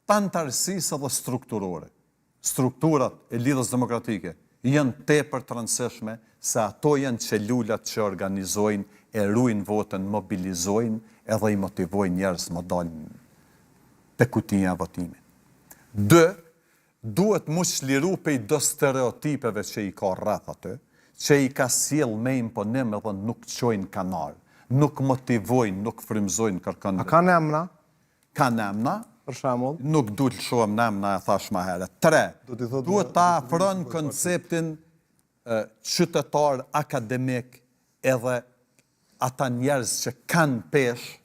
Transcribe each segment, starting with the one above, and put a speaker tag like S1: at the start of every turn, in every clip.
S1: të antarësisë dhe strukturore. Strukturat e Lidhjes Demokratike janë tepër të rëndësishme se ato janë çelulat që organizojnë, e ruajnë votën, mobilizojnë edhe i motivojnë njerëz më dalin te kutia e votimit. 2. Duhet mu çliru pej do stereotipeve që i ka rreth aty, që i ka sjell me imponim edhe nuk çojnë kanar, nuk motivojnë, nuk frymëzojnë kërkon.
S2: A kanë emra?
S1: Kanë emra,
S2: për shembull,
S1: nuk duhet të shohim emra, e thash më herët. 3. Duhet ta afron konceptin qytetar akademik edhe ata njerëz që kanë peshë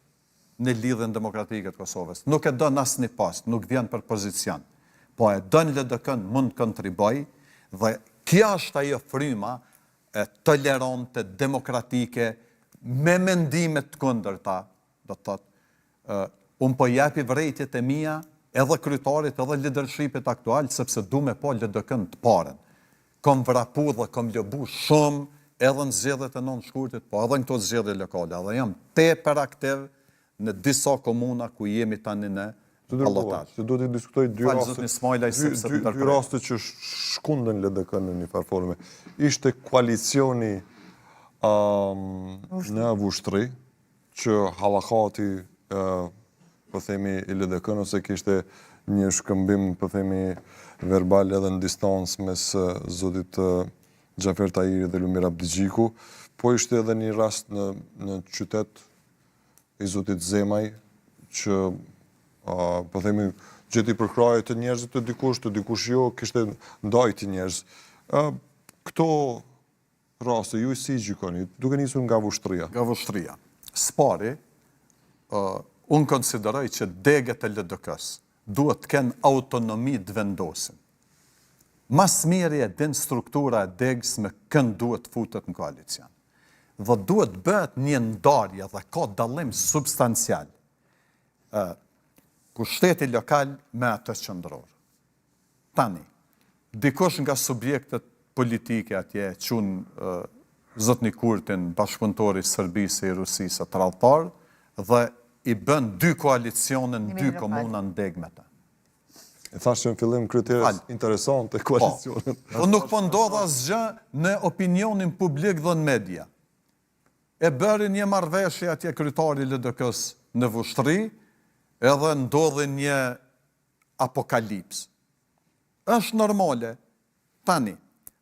S1: në Lidhjen Demokratike të Kosovës. Nuk e don asnjë post, nuk vjen për pozicion. Po e don LDK-n, mund të kontriboj dhe kjo është ajo fryma tolerante, demokratike, me mendime të kundërta, do të thotë, unë po japi vërejtjet e mia edhe kryetarit edhe leadershipit aktual, sepse du me po LDK-n të parën. Kom vrapu dhe kom lobu shumë edhe në zgjedhjet e 9 shkurtit, po edhe në këto zgjedhje lokale, dhe jam tepër aktiv në disa komuna ku jemi tani në ballotazh.
S2: Se do të diskutoj dy raste që shkundën LDK në një farë forme. Ishte koalicioni në Avushtri, që hallakati po themi i LDK ose kishte një shkëmbim po themi verbal edhe në distancë mes zotit Xhafer Tahiri dhe Lumir Abdigjiku, po ishte edhe një rast në qytet i zotit Zemaj, që po themi gjeti përkraje të njerëzit të dikush jo, kishte ndajti njerëz. Këto raste, ju si gjykoni, duke nisur nga Avushtria?
S1: Nga Avushtria. Spari, unë konsideroj që degët e LDK-s duhet të kenë autonomi të vendosin. Mas miri e din struktura e degës me kënd duhet futet në koalicion. Dhe duhet bëhet një ndarje dhe ka dallim substancial kushteti lokal me atë qendror. Tani, dikush nga subjektet politike atje qunë zotni Kurtin, bashkëpunëtori i Serbisë e Rusisë të tradhtar, dhe i bën 2 koalicione në 2 komuna në degë me ta.
S2: E thashtë në fillim kriterës interesante koalicionet.
S1: Po nuk po ndodh asgjë në opinionin publik dhe në media. E bëri një marrëveshje atje kryetari i LDK-s në Avushtri, edhe ndodhi një apokalips. Është normale. Tani,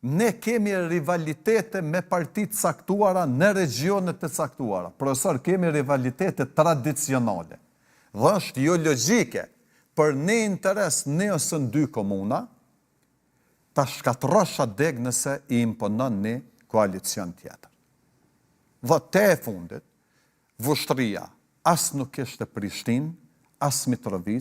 S1: ne kemi rivalitete me partit caktuara në regionet të caktuara. Profesor, kemi rivalitete tradicionale. Dhe është jo logjike për ne interes ne ose në 2 komuna, ta shkatrosh atë deg nëse i imponon një koalicion tjetër. Dhe te e fundit, Avushtria as nuk ishte Prishtinë, as Mitrovica,